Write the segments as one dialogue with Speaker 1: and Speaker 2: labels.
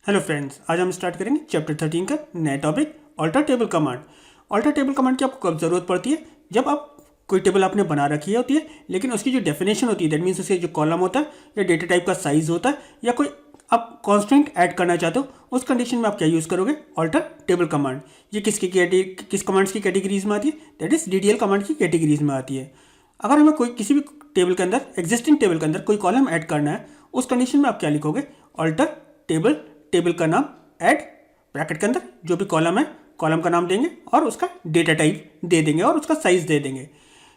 Speaker 1: Hello friends, आज हम start करेंगे चैप्टर 13 का नया topic alter table command. Alter table command की आपको कब ज़रूरत पड़ती है? जब आप कोई टेबल आपने बना रखी है होती है, लेकिन उसकी जो डेफिनेशन होती है, दैट मीन्स उसके जो कॉलम होता है या डेटा टाइप का साइज होता है या कोई आप कॉन्स्टेंट ऐड करना चाहते हो, उस कंडीशन में आप क्या यूज़ करोगे? Alter table command. ये किस कमांड्स की कैटेगरीज में आती है? दैट इज DDL कमांड की कैटेगरीज में आती है। अगर हमें कोई किसी भी टेबल के अंदर, एग्जिस्टिंग टेबल के अंदर कोई कॉलम ऐड करना है, उस कंडीशन में आप क्या लिखोगे? ऑल्टर टेबल, टेबल का नाम, ऐड, ब्रैकेट के अंदर जो भी कॉलम है, कॉलम का नाम देंगे और उसका डेटा टाइप दे देंगे और उसका साइज दे देंगे।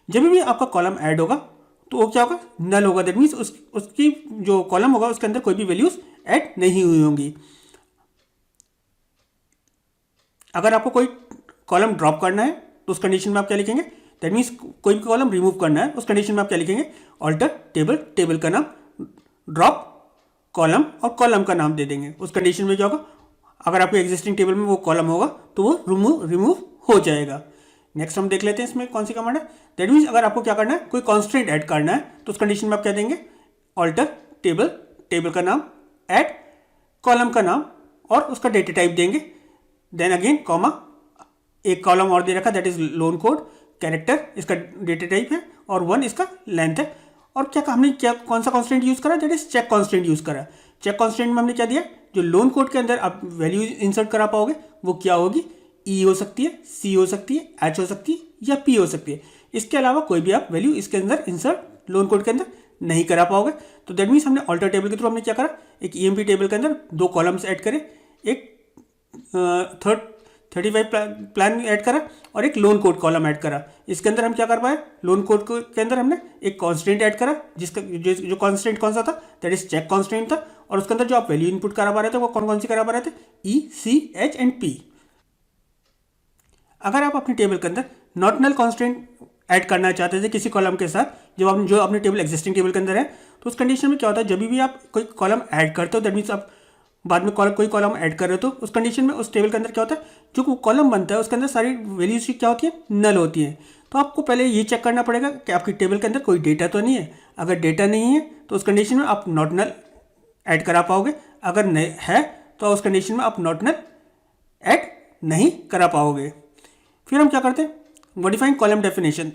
Speaker 1: जब भी आपका कॉलम ऐड होगा तो वो क्या होगा? नल होगा। दैट मीन्स उसकी जो कॉलम होगा उसके अंदर कोई भी वैल्यूज ऐड नहीं हुई होंगी। अगर आपको कोई कॉलम ड्रॉप करना है तो उस कंडीशन में आप क्या लिखेंगे? दैट मीन्स कोई भी कॉलम रिमूव करना है, उस कंडीशन में आप क्या लिखेंगे? ऑल्टर टेबल, टेबल का नाम, ड्रॉप कॉलम और कॉलम का नाम दे देंगे। उस कंडीशन में क्या होगा? अगर आपके एग्जिस्टिंग टेबल में वो कॉलम होगा तो वो रिमूव हो जाएगा। नेक्स्ट हम देख लेते हैं इसमें कौन सी कमांड है। दैट मीन्स अगर आपको क्या करना है, कोई कॉन्स्टेंट ऐड करना है तो उस कंडीशन में आप क्या देंगे? ऑल्टर टेबल, टेबल का नाम, ऐड कॉलम का नाम और उसका डेटा टाइप देंगे। देन अगेन कॉमा, एक कॉलम और दे रखा, that is loan code character, इसका डेटा टाइप है और 1 इसका लेंथ है। और क्या हमने क्या कौन सा कॉन्स्टेंट यूज़ करा? That is check constant use करा। चेक कॉन्स्टेंट में हमने क्या दिया? जो लोन कोड के अंदर आप वैल्यू इंसर्ट करा पाओगे वो क्या होगी? ई हो सकती है, सी हो सकती है, एच हो सकती है या पी हो सकती है। इसके अलावा कोई भी आप वैल्यू इसके अंदर इंसर्ट लोन कोड के अंदर नहीं करा पाओगे। तो दैट मीन्स हमने ऑल्टर टेबल के थ्रू हमने क्या करा? एक EMP टेबल के अंदर 2 कॉलम्स ऐड करे, एक 35 प्लान ऐड करा और एक लोन कोड कॉलम ऐड करा। इसके अंदर हम क्या कर पाए? लोन कोड के अंदर हमने एक कांस्टेंट ऐड करा, जिसका जो कांस्टेंट कौन सा था? दैट इज चेक कांस्टेंट था। और उसके अंदर जो आप वैल्यू इनपुट करा पा रहे थे वो कौन कौन सी करा पा रहे थे? ई, सी, एच एंड पी। अगर आप अपने टेबल के अंदर नॉट नल कांस्टेंट ऐड करना चाहते थे किसी कॉलम के साथ, जब आप जो अपने टेबल एग्जिस्टिंग टेबल के अंदर है, तो उस कंडीशन में क्या होता है? जब भी आप कोई कॉलम ऐड करते हो, दैट मीन्स आप बाद में कोई कॉलम ऐड कर रहे हो, तो उस कंडीशन में उस टेबल के अंदर क्या होता है? जो कॉलम बनता है उसके अंदर सारी वैल्यूज क्या होती है? नल होती है। तो आपको पहले ये चेक करना पड़ेगा कि आपकी टेबल के अंदर कोई डेटा तो नहीं है। अगर डेटा नहीं है तो उस कंडीशन में आप नॉट नल ऐड करा पाओगे। अगर है तो उस कंडीशन में आप नॉट नल ऐड नहीं करा पाओगे। फिर हम क्या करते हैं? Modifying column definition.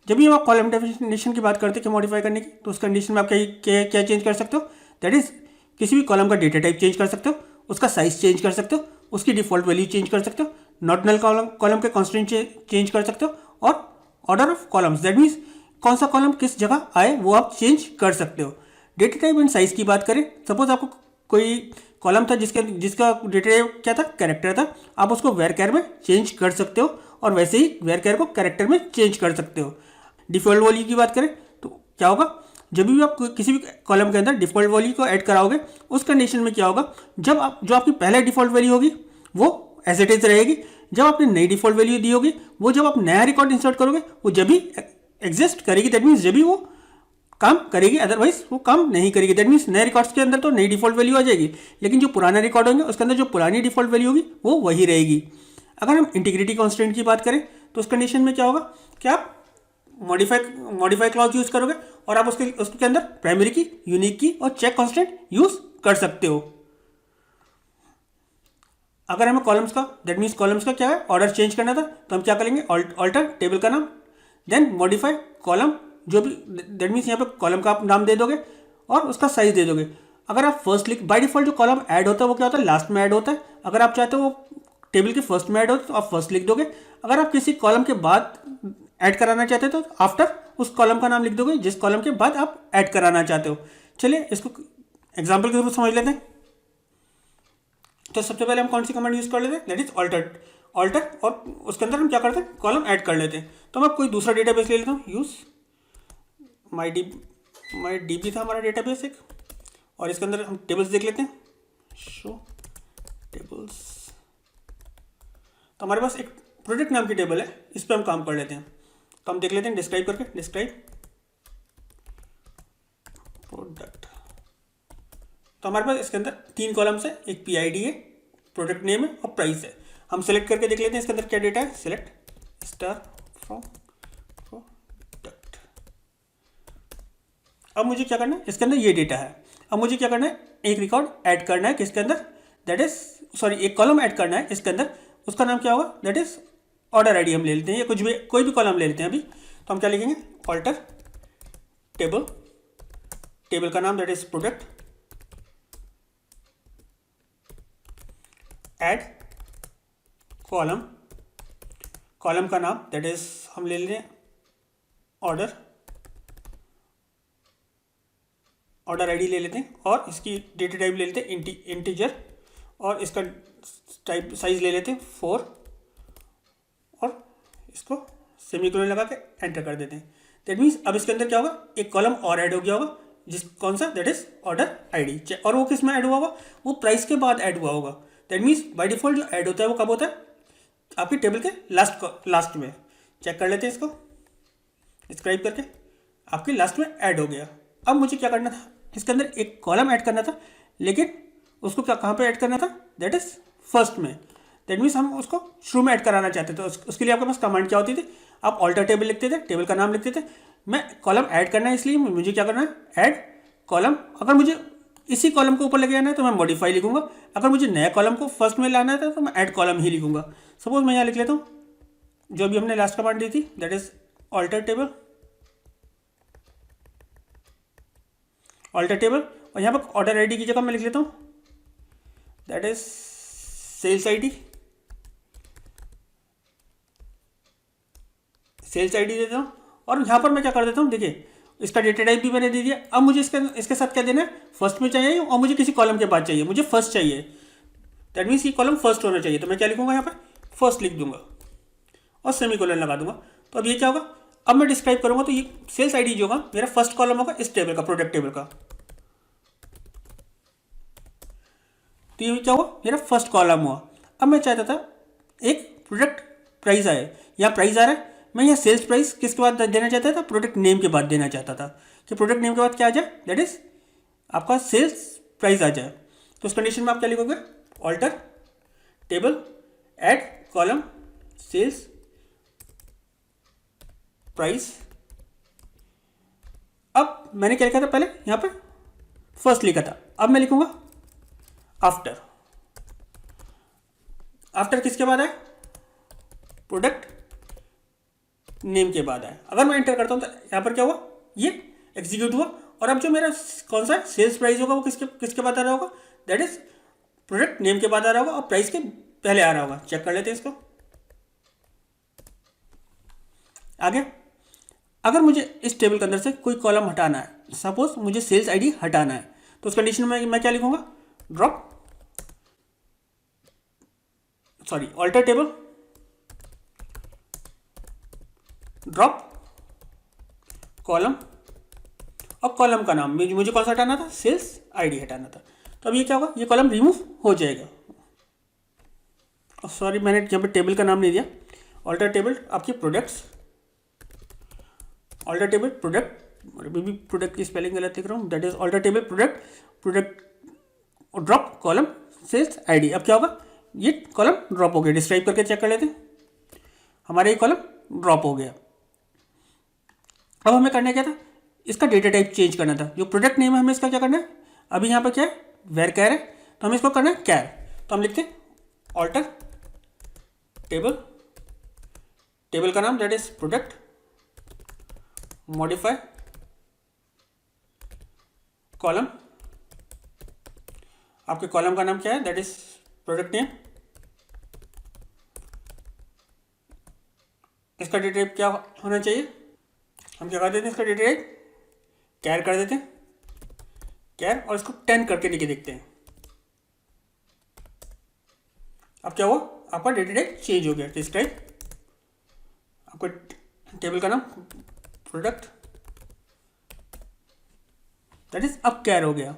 Speaker 1: जब भी आप कॉलम डेफिनेशन की बात करते हैं कि मॉडिफाई करने की, तो उस कंडीशन में आप क्या चेंज कर सकते हो? दैट इज किसी भी कॉलम का डेटा टाइप चेंज कर सकते हो, उसका साइज चेंज कर सकते हो, उसकी डिफॉल्ट वैल्यू चेंज कर सकते हो, नॉट नल कॉलम के कॉन्स्टेंट चेंज कर सकते हो और order of columns, that means कौन सा कॉलम किस जगह आए वो आप चेंज कर सकते हो। डेटा टाइप एंड साइज की बात करें, सपोज आपको कोई कॉलम था जिसका डेटा टाइप क्या था? कैरेक्टर था। आप उसको वेर कैर में चेंज कर सकते हो और वैसे ही वेर कैर को कैरेक्टर में चेंज कर सकते हो। डिफॉल्ट वैल्यू की बात करें तो क्या होगा? जब भी आप किसी भी कॉलम के अंदर डिफॉल्ट वैल्यू को ऐड कराओगे, उस कंडीशन में क्या होगा? जब आप जो आपकी पहले डिफॉल्ट वैल्यू होगी वो एज इट इज रहेगी। जब आपने नई डिफॉल्ट वैल्यू दी होगी, वो जब आप नया रिकॉर्ड इंसर्ट करोगे वो जब भी एग्जिस्ट करेगी, दैट मीन्स जब भी वो काम करेगी, अदरवाइज वो काम नहीं करेगी। दैट मीन्स नए रिकॉर्ड्स के अंदर तो नई डिफॉल्ट वैल्यू आ जाएगी, लेकिन जो पुराना रिकॉर्ड होंगे उसके अंदर जो पुरानी डिफॉल्ट वैल्यू होगी वो वही रहेगी। अगर हम इंटीग्रिटी कॉन्स्टेंट की बात करें तो उस कंडीशन में क्या होगा कि आप मॉडिफाई क्लॉज यूज करोगे और आप उसके अंदर प्राइमरी की, यूनिक की और चेक कांस्टेंट यूज कर सकते हो। अगर हमें कॉलम्स का, दैट मीन्स कॉलम्स का क्या है, ऑर्डर चेंज करना था, तो हम क्या करेंगे? ऑल्टर टेबल का नाम, देन मॉडिफाई कॉलम, जो भी, दैट मीन्स यहाँ पे कॉलम का आप नाम दे दोगे और उसका साइज दे दोगे। अगर आप फर्स्ट लिख, बाय डिफॉल्ट जो कॉलम ऐड होता है वो क्या होता है? लास्ट में ऐड होता है। अगर आप चाहते हो वो टेबल के फर्स्ट में ऐड हो तो आप फर्स्ट लिख दोगे। अगर आप किसी कॉलम के बाद ऐड कराना चाहते हो तो आफ्टर उस कॉलम का नाम लिख दोगे जिस कॉलम के बाद आप ऐड कराना चाहते हो। चलिए इसको एग्जाम्पल के थ्रू समझ लेते हैं। तो सबसे पहले हम कौन सी कमांड यूज कर लेते हैं? दैट इज ऑल्टर और उसके अंदर हम क्या करते हैं? कॉलम ऐड कर लेते हैं। तो मैं कोई दूसरा डेटाबेस ले लेता हूँ। यूज माई डीबी था हमारा डेटाबेस एक, और इसके अंदर हम टेबल्स देख लेते हैं। शो टेबल्स, तो हमारे पास एक प्रोडक्ट नाम की टेबल है, इस पर हम काम कर लेते हैं। तो हम देख लेते हैं डिस्क्राइब करके, डिस्क्राइब प्रोडक्ट। तो हमारे पास इसके अंदर 3 कॉलम्स है, एक PID है, प्रोडक्ट नेम है और प्राइस है। हम सेलेक्ट करके देख लेते हैं इसके अंदर क्या डेटा है। Select star from product. अब मुझे क्या करना है? इसके अंदर ये डेटा है। अब मुझे क्या करना है? एक रिकॉर्ड ऐड करना है किसके अंदर? दैट इज, सॉरी, एक कॉलम ऐड करना है इसके अंदर, उसका नाम क्या होगा, दैट इज ऑर्डर आईडी हम ले लेते हैं, या कुछ भी कोई भी कॉलम ले लेते हैं अभी। तो हम क्या लिखेंगे, ऑल्टर टेबल, टेबल का नाम that is product, add column, column का नाम दैट इज हम ले लें ऑर्डर, ऑर्डर आईडी ले लेते हैं, और इसकी डेटा टाइप ले लेते हैं इंटीजर, और इसका टाइप साइज ले लेते हैं 4, और इसको सेमीकोलन लगा के एंटर कर देते हैं। दैट मीन्स अब इसके अंदर क्या होगा, एक कॉलम और ऐड हो गया होगा, जिस कौन सा, दैट इज ऑर्डर आईडी, और वो किस में ऐड हुआ होगा, वो प्राइस के बाद ऐड हुआ होगा। दैट मीन्स बाय डिफॉल्ट जो ऐड होता है वो कब होता है, आपकी टेबल के लास्ट में। चेक कर लेते हैं इसको डिस्क्राइब करके, आपके लास्ट में ऐड हो गया। अब मुझे क्या करना था, इसके अंदर एक कॉलम ऐड करना था, लेकिन उसको क्या कहाँ पे ऐड करना था, दैट इज फर्स्ट में। दैट मीन्स हम उसको शुरू में ऐड कराना चाहते थे। उसके लिए आपके पास कमांड क्या होती थी, आप ऑल्टर टेबल लिखते थे, टेबल का नाम लिखते थे, मैं कॉलम ऐड करना है इसलिए मुझे क्या करना है, ऐड कॉलम। अगर मुझे इसी कॉलम को ऊपर लेके आना है तो मैं मॉडिफाई लिखूंगा, अगर मुझे नया कॉलम को फर्स्ट में लाना था तो मैं ऐड कॉलम ही लिखूंगा। सपोज मैं यहाँ लिख लेता हूँ जो भी हमने लास्ट कमांड दी थी, that is alter table, alter table, और यहाँ पर ऑर्डर आईडी की जगह मैं लिख लेता हूँ that is sales ID, sales ID देता हूँ। और यहाँ पर मैं क्या कर देता हूँ, देखिए इसका डेटा टाइप भी मैंने दे दिया। अब मुझे इसके साथ क्या देना है, फर्स्ट में चाहिए और मुझे किसी कॉलम के बाद चाहिए, मुझे फर्स्ट चाहिए। दैट मीन्स ये कॉलम फर्स्ट होना चाहिए, तो मैं क्या लिखूंगा, यहाँ पर फर्स्ट लिख दूंगा और सेमीकोलन लगा दूंगा। तो अब ये क्या होगा, अब मैं डिस्क्राइब करूंगा तो ये सेल्स आईडी जो होगा मेरा फर्स्ट कॉलम होगा इस टेबल का, प्रोडक्ट टेबल का। तो ये क्या हुआ, मेरा फर्स्ट कॉलम हुआ। अब मैं चाहता था एक प्रोडक्ट प्राइस आए, यहाँ प्राइस आ रहा है, मैं यहाँ सेल्स प्राइस किसके बाद देना चाहता था, प्रोडक्ट नेम के बाद देना चाहता था, कि प्रोडक्ट नेम के बाद क्या आ जाए, दैट इज आपका सेल्स प्राइस आ जाए। तो उस कंडीशन में आप क्या लिखोगे, alter table add column sales price. अब मैंने क्या लिखा था पहले, यहाँ पर फर्स्ट लिखा था, अब मैं लिखूंगा आफ्टर, आफ्टर किसके बाद है, प्रोडक्ट नेम के बाद है। अगर मैं एंटर करता हूं तो यहाँ पर क्या हुआ, ये एग्जीक्यूट हुआ। और अब जो मेरा कौन सा सेल्स प्राइस होगा वो किसके किसके बाद आ रहा होगा, दैट इज प्रोडक्ट नेम के बाद आ रहा होगा और प्राइस के पहले आ रहा होगा। चेक कर लेते हैं इसको आगे। अगर मुझे इस टेबल के अंदर से कोई कॉलम हटाना है, सपोज मुझे सेल्स आईडी हटाना है, तो उस कंडीशन में मैं क्या लिखूंगा, drop, sorry alter table, drop column, और कॉलम का नाम मुझे कौन सा हटाना था, सेल्स आईडी हटाना था। तो अब ये क्या होगा, ये कॉलम रिमूव हो जाएगा। सॉरी मैंने यहाँ पे टेबल का नाम नहीं दिया, ऑल्टर टेबल आपकी प्रोडक्ट्स, ऑल्टर टेबल प्रोडक्ट, भी प्रोडक्ट की स्पेलिंग गलत लिख रहा हूँ, that is alter table product, product drop column sales ID. अब क्या होगा, ये कॉलम ड्रॉप हो गया। डिस्क्राइब करके चेक कर लेते हैं, हमारा ये कॉलम ड्रॉप हो गया। अब हमें करना क्या था, इसका डेटा टाइप चेंज करना था। जो प्रोडक्ट नेम है हमें इसका क्या करना है, अभी यहाँ पर क्या है, वेर कैर है, तो हमें इसको करना है कैर। तो हम लिखते हैं ऑल्टर टेबल, टेबल का नाम that is product, modify column, आपके कॉलम का नाम क्या है, दैट इज प्रोडक्ट नेम। इसका डेटा टाइप क्या होना चाहिए, हम क्या कर देते हैं, इसका डेटा टाइप कैर कर देते हैं, कैर, और इसको 10 करके लिखे देखते हैं। अब क्या हुआ, आपका डेटा टाइप चेंज हो गया। डिस्क्राइब, आपका टेबल का नाम प्रोडक्ट दैट इज अब कैर हो गया।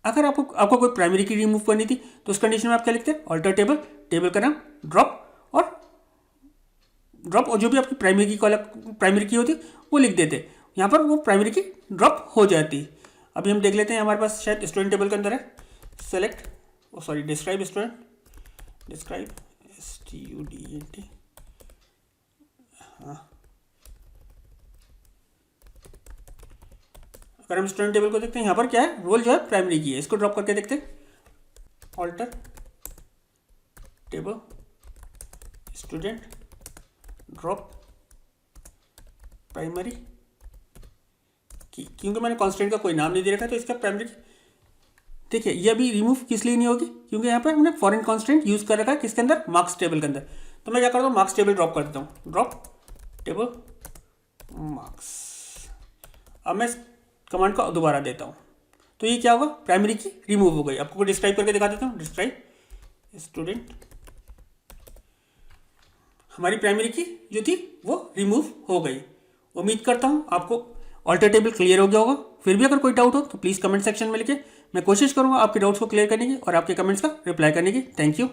Speaker 1: अगर आपको कोई प्राइमरी की रिमूव करनी थी तो उस कंडीशन में आप क्या लिखते हैं, ऑल्टर टेबल, टेबल का नाम ड्रॉप, और जो भी आपकी प्राइमरी की होती वो लिख देते, यहाँ पर वो प्राइमरी की ड्रॉप हो जाती। अभी हम देख लेते हैं, हमारे पास शायद स्टूडेंट टेबल के अंदर है, select, sorry describe student, describe STUDENT, हाँ। अगर हम स्टूडेंट टेबल को देखते हैं, यहाँ पर क्या है, रोल जो है प्राइमरी की है, इसको ड्रॉप करके देखते हैं। Alter table student drop primary key, क्योंकि मैंने कांस्टेंट का कोई नाम नहीं दे रखा तो इसका प्राइमरी देखिए ये अभी रिमूव किस लिए नहीं होगी, क्योंकि यहाँ पे हमने फॉरेन कांस्टेंट यूज़ कर रखा है किसके अंदर, मार्क्स टेबल के अंदर। तो मैं क्या करता हूँ, मार्क्स टेबल ड्रॉप कर देता हूँ, ड्रॉप टेबल मार्क्स। अब मैं इस कमांड को दोबारा देता हूँ तो ये क्या होगा, प्राइमरी की रिमूव हो गई। आपको डिस्क्राइब करके दिखा देता हूँ, डिस्क्राइब स्टूडेंट, हमारी प्राइमरी की जो थी वो रिमूव हो गई। उम्मीद करता हूँ आपको ऑल्टर टेबल क्लियर हो गया होगा। फिर भी अगर कोई डाउट हो तो प्लीज़ कमेंट सेक्शन में लिखे, मैं कोशिश करूँगा आपके डाउट्स को क्लियर करने की और आपके कमेंट्स का रिप्लाई करने की। Thank you.